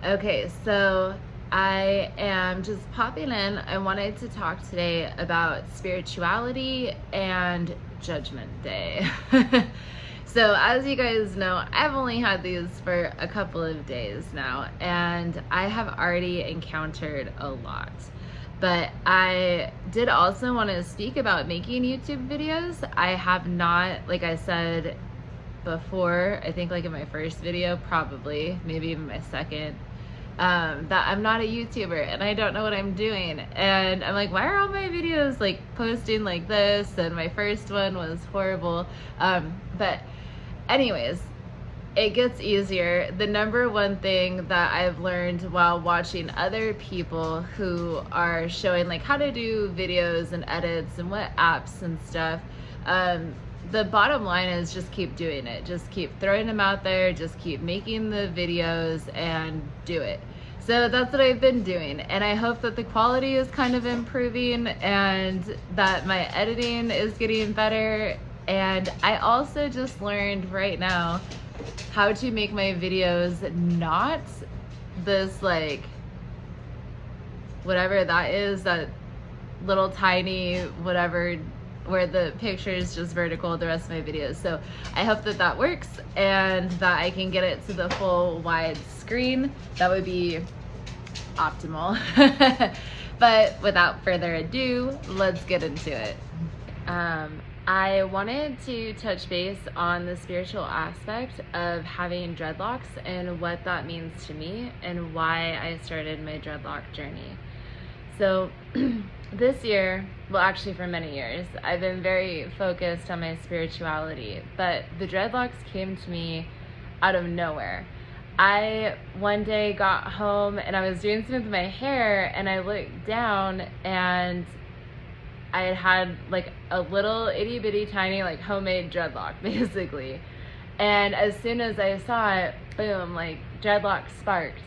Okay, so I am just popping in. I wanted to talk today about spirituality and Judgment Day. So as you guys know, I've only had these for a couple of days now, and I have already encountered a lot. But I did also want to speak about making YouTube videos. I have not, like I said before, I think like in my first video, probably, maybe even my second, that I'm not a YouTuber and I don't know what I'm doing. And I'm like, why are all my videos like posting like this? And my first one was horrible. But anyways, it gets easier. The number one thing that I've learned while watching other people who are showing like how to do videos and edits and what apps and stuff, the bottom line is just keep doing it. Just keep throwing them out there. Just keep making the videos and do it. So that's what I've been doing. And I hope that the quality is kind of improving and that my editing is getting better. And I also just learned right now how to make my videos not this like, whatever that is, that little tiny whatever, where the picture is just vertical the rest of my videos. So I hope that that works and that I can get it to the full wide screen. That would be optimal. But without further ado, let's get into it. I wanted to touch base on the spiritual aspect of having dreadlocks and what that means to me and why I started my dreadlock journey. So this year, well actually for many years, I've been very focused on my spirituality, but the dreadlocks came to me out of nowhere. I one day got home and I was doing something with my hair and I looked down and I had like a little itty bitty tiny like homemade dreadlock basically. And as soon as I saw it, boom, like dreadlock sparked.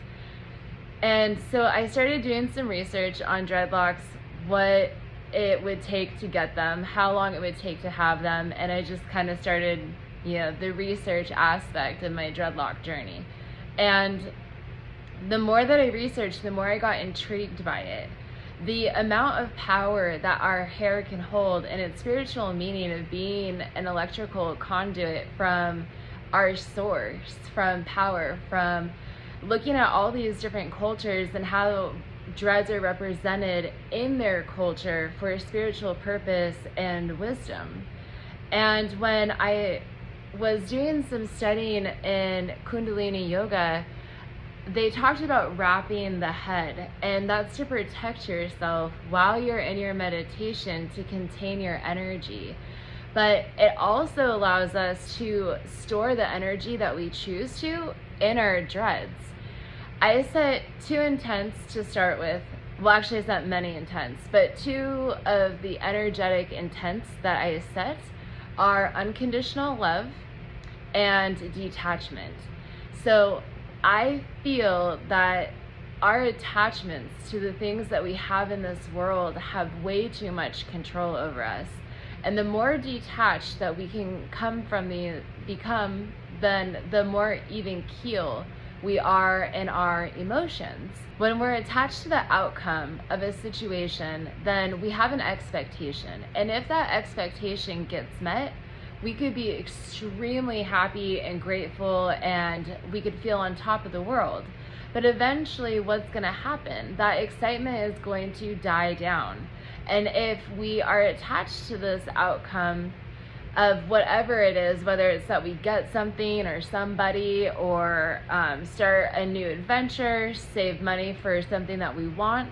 And so I started doing some research on dreadlocks, what it would take to get them, how long it would take to have them, and I just kind of started, the research aspect of my dreadlock journey. And the more that I researched, the more I got intrigued by it. The amount of power that our hair can hold and its spiritual meaning of being an electrical conduit from our source, from power, from looking at all these different cultures and how dreads are represented in their culture for a spiritual purpose and wisdom. And when I was doing some studying in Kundalini yoga, they talked about wrapping the head, and that's to protect yourself while you're in your meditation to contain your energy. But it also allows us to store the energy that we choose to in our dreads. I set 2 intents to start with. Well, actually I set many intents, but 2 of the energetic intents that I set are unconditional love and detachment. So I feel that our attachments to the things that we have in this world have way too much control over us. And the more detached that we can become, then the more even keel we are in our emotions. When we're attached to the outcome of a situation, then we have an expectation. And if that expectation gets met, we could be extremely happy and grateful and we could feel on top of the world. But eventually what's gonna happen? That excitement is going to die down. And if we are attached to this outcome of whatever it is, whether it's that we get something or somebody, or start a new adventure, save money for something that we want,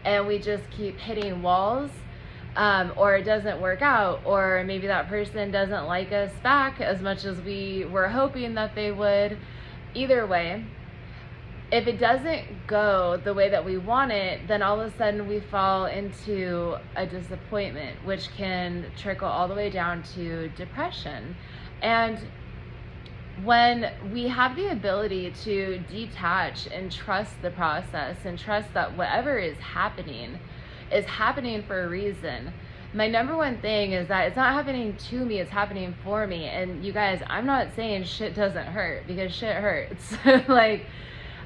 and we just keep hitting walls, or it doesn't work out, or maybe that person doesn't like us back as much as we were hoping that they would. Either way, if it doesn't go the way that we want it, then all of a sudden we fall into a disappointment, which can trickle all the way down to depression. And when we have the ability to detach and trust the process and trust that whatever is happening for a reason. My number one thing is that it's not happening to me, it's happening for me. And you guys, I'm not saying shit doesn't hurt, because shit hurts. Like,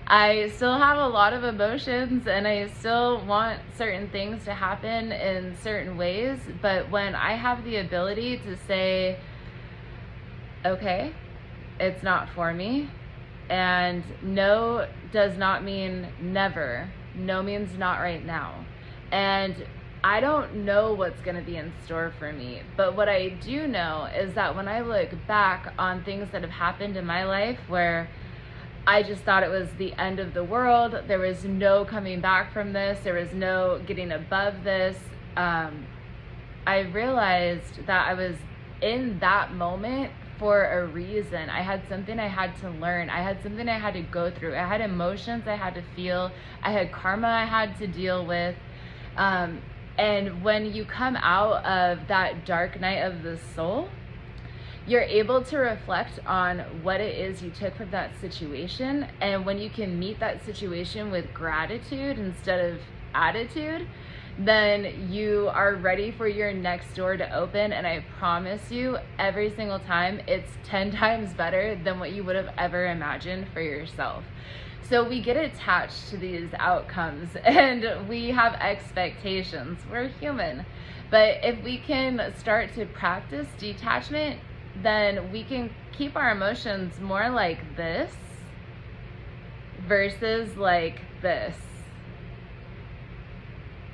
I still have a lot of emotions and I still want certain things to happen in certain ways, but when I have the ability to say, okay, it's not for me, and no does not mean never. No means not right now. And I don't know what's going to be in store for me, but what I do know is that when I look back on things that have happened in my life where I just thought it was the end of the world, there was no coming back from this, there was no getting above this, I realized that I was in that moment for a reason. I had something I had to learn. I had something I had to go through. I had emotions I had to feel. I had karma I had to deal with. And when you come out of that dark night of the soul, you're able to reflect on what it is you took from that situation. And when you can meet that situation with gratitude instead of attitude, then you are ready for your next door to open. And I promise you, every single time, it's 10 times better than what you would have ever imagined for yourself. So we get attached to these outcomes and we have expectations. We're human. But if we can start to practice detachment, then we can keep our emotions more like this versus like this.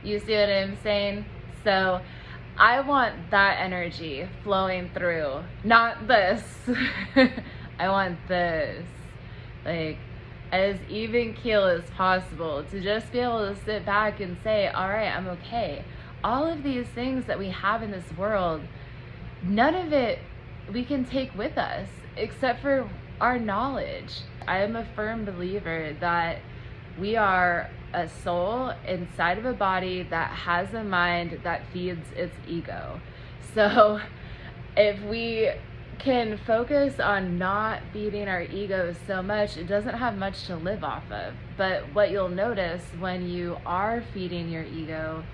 You see what I'm saying? So I want that energy flowing through, not this. I want this. Like, as even keel as possible, to just be able to sit back and say, all right, I'm okay. All of these things that we have in this world, none of it we can take with us except for our knowledge. I am a firm believer that we are a soul inside of a body that has a mind that feeds its ego. So if we can focus on not feeding our ego so much, it doesn't have much to live off of. But what you'll notice when you are feeding your ego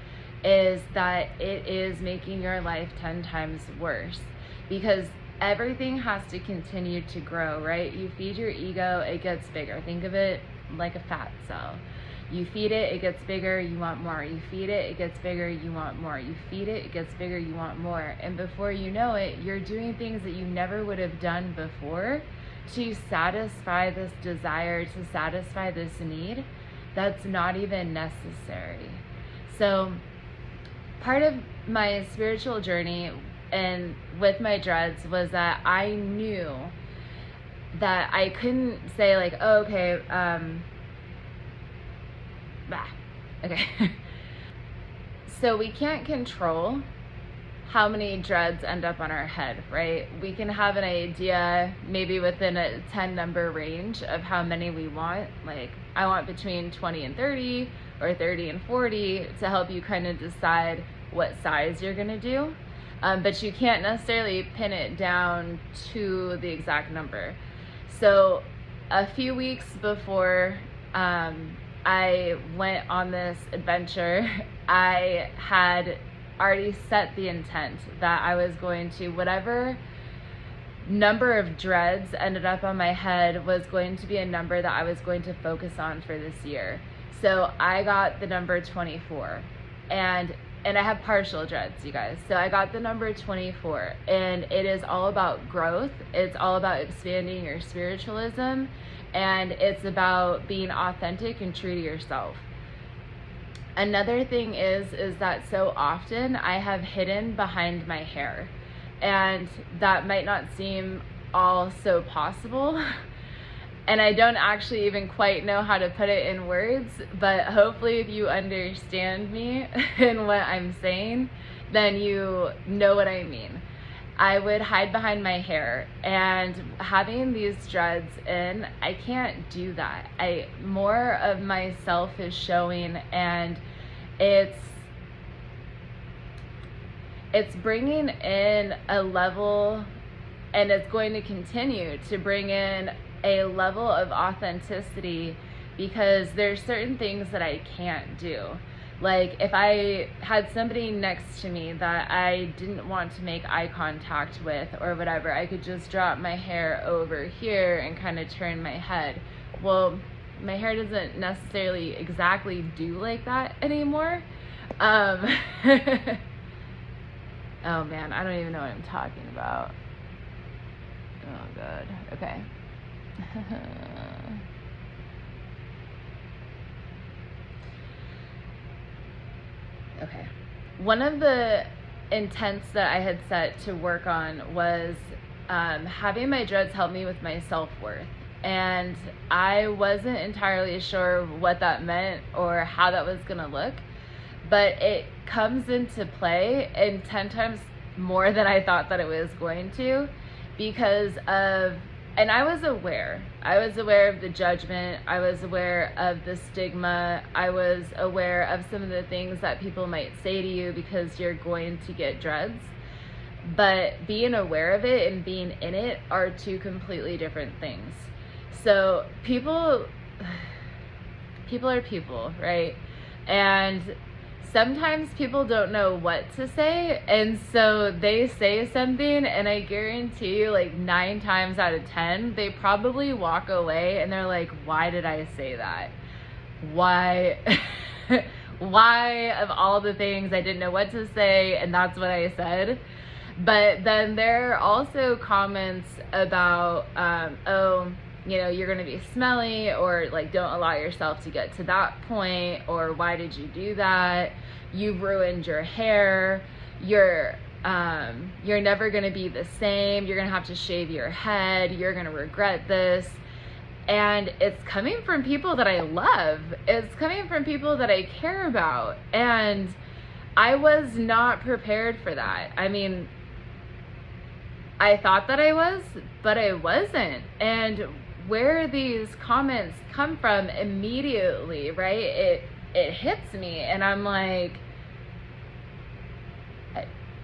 is that it is making your life 10 times worse, because everything has to continue to grow, right? You feed your ego, it gets bigger. Think of it like a fat cell. You feed it, it gets bigger, you want more. You feed it, it gets bigger, you want more. You feed it, it gets bigger, you want more. And before you know it, you're doing things that you never would have done before to satisfy this desire, to satisfy this need that's not even necessary. So part of my spiritual journey and with my dreads was that I knew that I couldn't say like, oh, okay, okay. So we can't control how many dreads end up on our head, right? We can have an idea maybe within a 10 number range of how many we want. Like, I want between 20 and 30 or 30 and 40 to help you kind of decide what size you're gonna do. But you can't necessarily pin it down to the exact number. So a few weeks before I went on this adventure, I had already set the intent that I was going to, whatever number of dreads ended up on my head was going to be a number that I was going to focus on for this year. So I got the number 24, and I have partial dreads, you guys. So I got the number 24, and it is all about growth. It's all about expanding your spiritualism, and it's about being authentic and true to yourself. Another thing is that so often I have hidden behind my hair, and that might not seem all so possible. And I don't actually even quite know how to put it in words, but hopefully if you understand me and what I'm saying, then you know what I mean. I would hide behind my hair, and having these dreads in, I can't do that. More of myself is showing, and it's bringing in a level, and it's going to continue to bring in a level of authenticity, because there's certain things that I can't do. Like if I had somebody next to me that I didn't want to make eye contact with or whatever, I could just drop my hair over here and kind of turn my head. Well, my hair doesn't necessarily exactly do like that anymore. Oh man, I don't even know what I'm talking about. Oh god. Okay. Okay. One of the intents that I had set to work on was having my dreads help me with my self-worth. And I wasn't entirely sure what that meant or how that was going to look, but it comes into play in 10 times more than I thought that it was going to, because of, and I was aware of the judgment, I was aware of the stigma, I was aware of some of the things that people might say to you because you're going to get dreads. But being aware of it and being in it are two completely different things. So people are people, right? And sometimes people don't know what to say, and so they say something, and I guarantee you, like 9 times out of 10, they probably walk away and they're like, why did I say that? Why? Why, of all the things, I didn't know what to say, and that's what I said. But then there are also comments about, oh, you know, you're going to be smelly, or like, don't allow yourself to get to that point, or why did you do that? You've ruined your hair. You're never going to be the same. You're going to have to shave your head. You're going to regret this. And it's coming from people that I love. It's coming from people that I care about. And I was not prepared for that. I mean, I thought that I was, but I wasn't. And where these comments come from immediately, right? It hits me, and I'm like,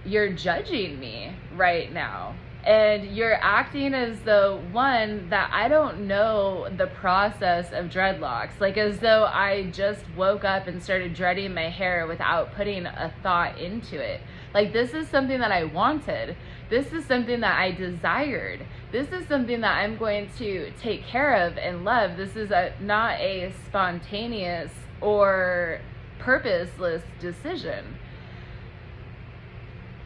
you're judging me right now. And you're acting as though, one, that I don't know the process of dreadlocks, like as though I just woke up and started dreading my hair without putting a thought into it. Like, this is something that I wanted. This is something that I desired. This is something that I'm going to take care of and love. This is not a spontaneous or purposeless decision.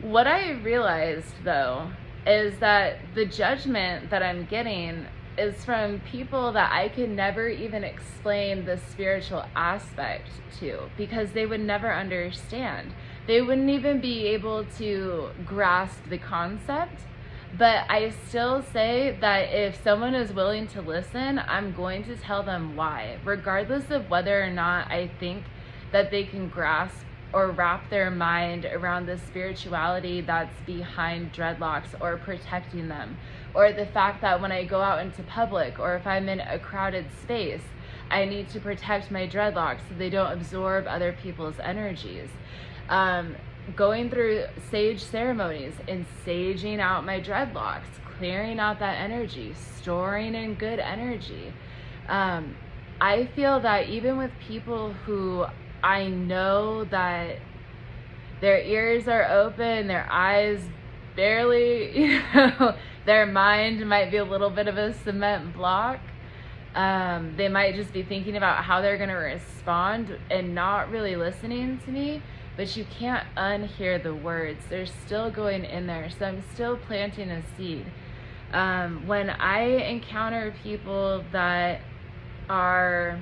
What I realized, though, is that the judgment that I'm getting is from people that I could never even explain the spiritual aspect to, because they would never understand. They wouldn't even be able to grasp the concept. But I still say that if someone is willing to listen, I'm going to tell them why, regardless of whether or not I think that they can grasp or wrap their mind around the spirituality that's behind dreadlocks or protecting them, or the fact that when I go out into public or if I'm in a crowded space, I need to protect my dreadlocks so they don't absorb other people's energies. Going through sage ceremonies and saging out my dreadlocks, clearing out that energy, storing in good energy. I feel that even with people who I know that their ears are open, their eyes barely, their mind might be a little bit of a cement block. They might just be thinking about how they're going to respond and not really listening to me. But you can't unhear the words. They're still going in there. So I'm still planting a seed. When I encounter people that are,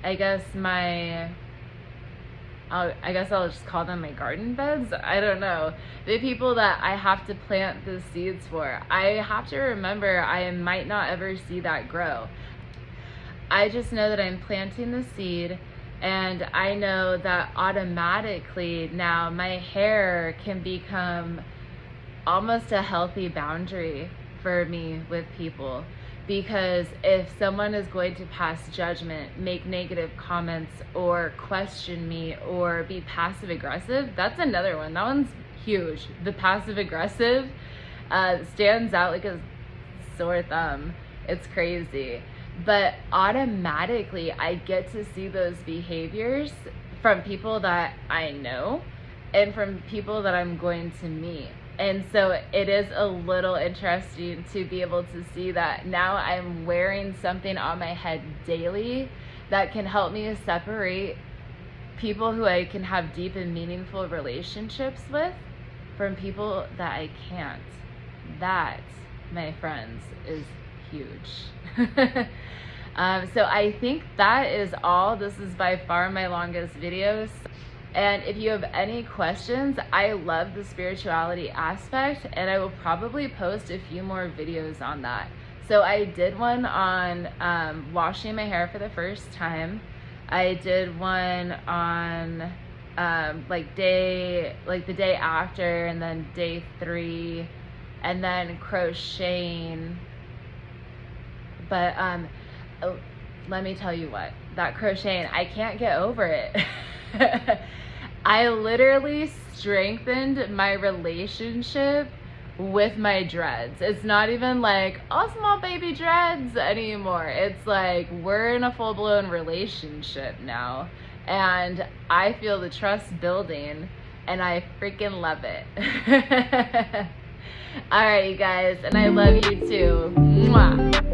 I guess I'll just call them my garden beds. I don't know. The people that I have to plant the seeds for, I have to remember I might not ever see that grow. I just know that I'm planting the seed. And I know that automatically now my hair can become almost a healthy boundary for me with people. Because if someone is going to pass judgment, make negative comments, or question me, or be passive aggressive, that's another one. That one's huge. The passive aggressive stands out like a sore thumb. It's crazy. But automatically I get to see those behaviors from people that I know and from people that I'm going to meet. And so it is a little interesting to be able to see that now I'm wearing something on my head daily that can help me separate people who I can have deep and meaningful relationships with from people that I can't. That, my friends, is huge. So I think that is all. This is by far my longest videos. And if you have any questions, I love the spirituality aspect, and I will probably post a few more videos on that. So I did one on washing my hair for the first time. I did one on the day after, and then day 3, and then crocheting. But let me tell you what, that crocheting, I can't get over it. I literally strengthened my relationship with my dreads. It's not even like, oh, small baby dreads anymore. It's like we're in a full-blown relationship now, and I feel the trust building, and I freaking love it. All right, you guys, and I love you too. Mwah.